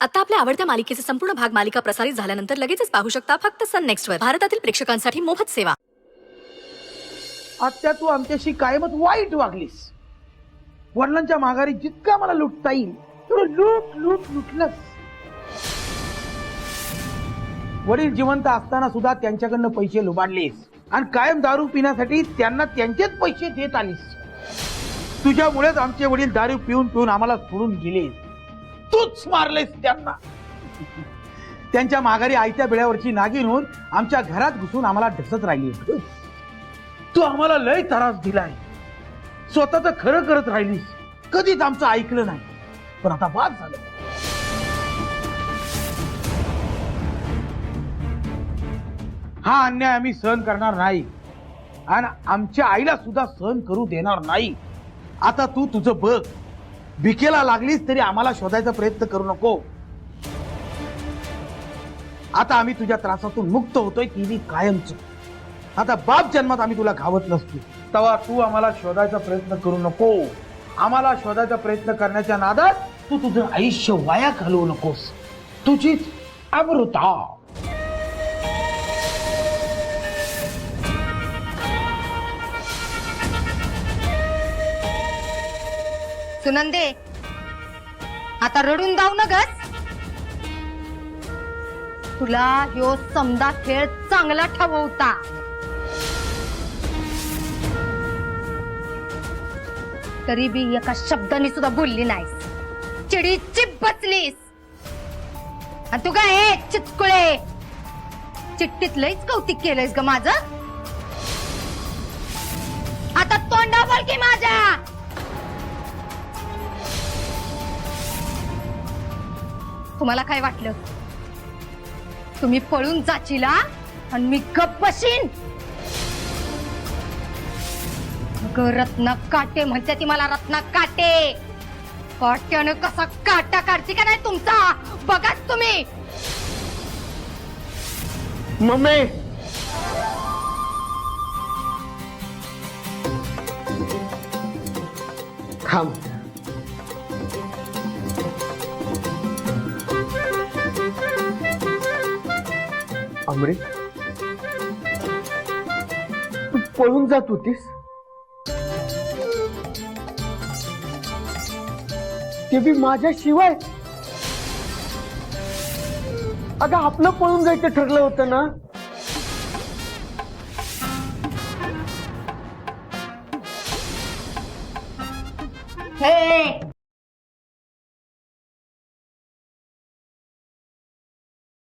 आता आपल्या आवडत्या मालिकेचे संपूर्ण भाग मालिका प्रसारित झाल्यानंतर लगेचच पाहू शकता फक्त सन नेक्स्ट वर. भारतातील प्रेक्षकांसाठी मोफत सेवा. आत्या तू आमच्याशी कायमच वाईट वागलीस. वडिलांच्या माघारी जितका मला लुटता येईल तेवढं लूट लूट लुटलंस. वडील जिवंत असताना सुद्धा त्यांच्याकडनं पैसे लुबाडलेस आणि कायम दारू पिण्यासाठी त्यांना त्यांचेच पैसे देत आलीस. तुझ्यामुळेच आमचे वडील दारू पिऊन पिऊन आम्हाला सोडून गेले. तूच मारलेस त्यांना. त्यांच्या माघारी आईच्या बिळावरची नागिन होऊन आमच्या घरात घुसून आम्हाला ढसत राहिली. तू आम्हाला लय त्रास दिलाय. स्वतःच खरं करत राहिलीस. कधीच आमचं ऐकलं नाही. पण आता बाद झालं. हा अन्याय आम्ही सहन करणार नाही आणि आमच्या आईला सुद्धा सहन करू देणार नाही. आता तू तुझं बघ. भिकेला लागलीस तरी आम्हाला शोधायचा प्रयत्न करू नको. आता आम्ही तुझ्या त्रासातून मुक्त होतोय ती कायमच. आता बाप जन्मात आम्ही तुला घावत नसतो. तेव्हा तू आम्हाला शोधायचा प्रयत्न करू नको. आम्हाला शोधायचा प्रयत्न करण्याच्या नादात तू तुझं आयुष्य वाया घालवू नकोस. तुझीच अमृता. सुनंदे, आता रडून जाऊ नगस. तुला ह्यो समदा खेळ चांगला ठववता. तरी बी एका शब्दाने सुद्धा बोलली नाहीस. चिडी चिप बसलीस. आणि तू काय हे चिचकुळे चिट्टीत लईच कौतिक केलंयस ग माझं. आता तोंडा बोल की माझ्या. तुम्हाला काय वाटलं? तुम्ही पळून जाचीला आणि मी गप्प बसीन? रत्ना काटे म्हणते ती मला. रत्ना काटे काट्यानं कसा काटा काढते का नाही तुमचा बघाच तुम्ही. मम्मी थांब. अमृत, तू पळून जात होतीस ते बी माझ्याशिवाय. अगं आपलं पळून जायचं ठरलं होतं ना.